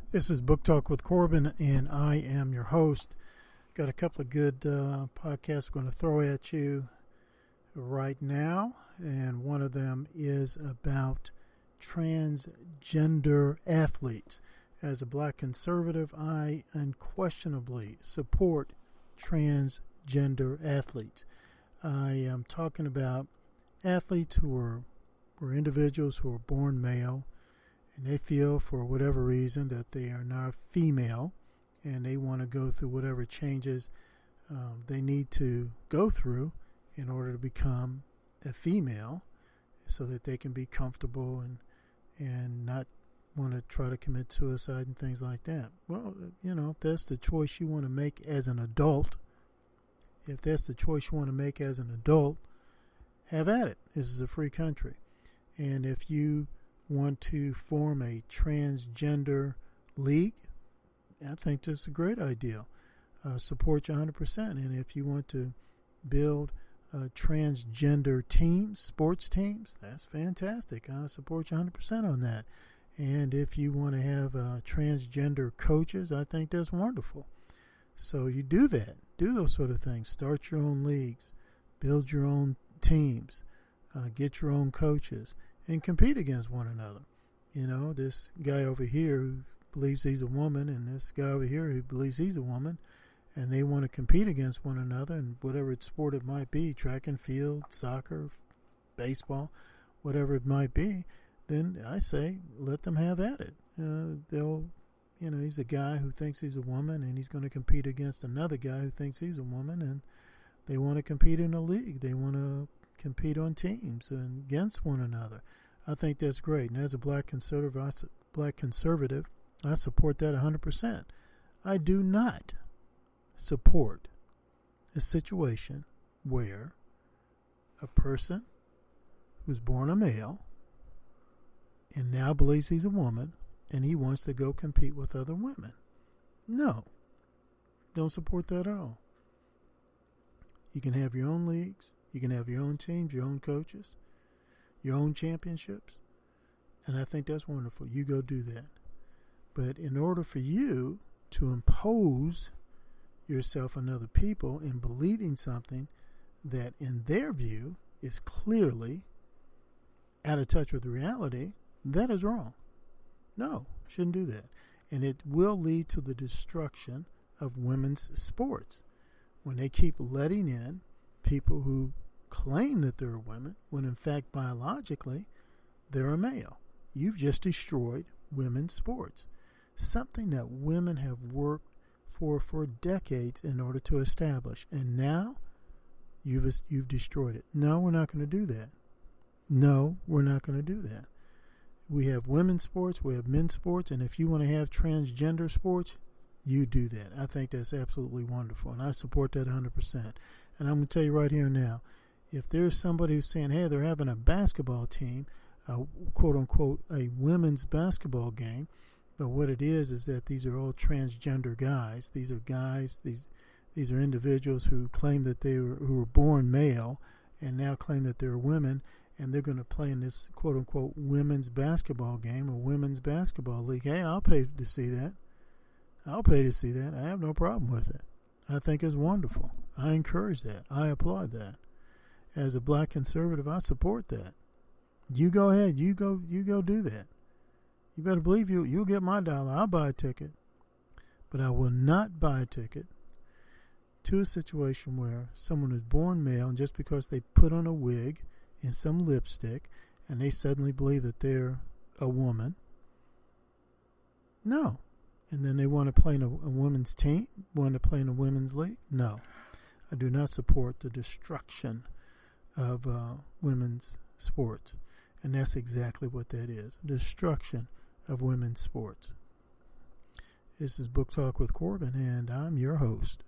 This is Book Talk with Corbin, and I am your host. Got a couple of good podcasts we're going to throw at you right now, and one of them is about transgender athletes. As a black conservative, I unquestionably support transgender athletes. I am talking about athletes who are individuals who are born male, and they feel for whatever reason that they are now female, and they want to go through whatever changes they need to go through in order to become a female, so that they can be comfortable and not want to try to commit suicide and things like that. Well, if that's the choice you want to make as an adult, have at it. This is a free country. And if you want to form a transgender league, I think that's a great idea. Support you 100%. And if you want to build transgender teams, sports teams, that's fantastic. I support you 100% on that. And if you want to have transgender coaches, I think that's wonderful. So you do that. Do those sort of things. Start your own leagues. Build your own teams. Get your own coaches. And compete against one another. This guy over here who believes he's a woman, and this guy over here who believes he's a woman, and they want to compete against one another in whatever sport it might be, track and field, soccer, baseball, whatever it might be, then I say let them have at it. He's a guy who thinks he's a woman, and he's going to compete against another guy who thinks he's a woman, and they want to compete in a league. They want to compete on teams and against one another. I think that's great. And as a black conservative, I support that 100%. I do not support a situation where a person who's born a male and now believes he's a woman and he wants to go compete with other women. No. Don't support that at all. You can have your own leagues. You can have your own teams, your own coaches, your own championships. And I think that's wonderful. You go do that. But in order for you to impose yourself on other people in believing something that in their view is clearly out of touch with reality, that is wrong. No, shouldn't do that. And it will lead to the destruction of women's sports when they keep letting in people who claim that they're women when in fact biologically they're a male. You've just destroyed women's sports, something that women have worked for decades in order to establish, and now you've destroyed it. No, we're not going to do that. We have women's sports, we have men's sports, and if you want to have transgender sports, you do that. I think that's absolutely wonderful, and I support that 100%. And I'm going to tell you right here now, if there's somebody who's saying, hey, they're having a basketball team, quote-unquote, a women's basketball game, but what it is that these are all transgender guys. These are guys, these are individuals who claim that who were born male and now claim that they're women, and they're going to play in this, quote-unquote, women's basketball game or women's basketball league. Hey, I'll pay to see that. I have no problem with it. I think it's wonderful. I encourage that. I applaud that. As a black conservative, I support that. You go ahead. You go do that. You better believe you'll get my dollar. I'll buy a ticket. But I will not buy a ticket to a situation where someone is born male, and just because they put on a wig and some lipstick and they suddenly believe that they're a woman. No. And then they want to play in a women's team, want to play in a women's league? No. I do not support the destruction of women's sports. And that's exactly what that is, destruction of women's sports. This is Book Talk with Corbin, and I'm your host.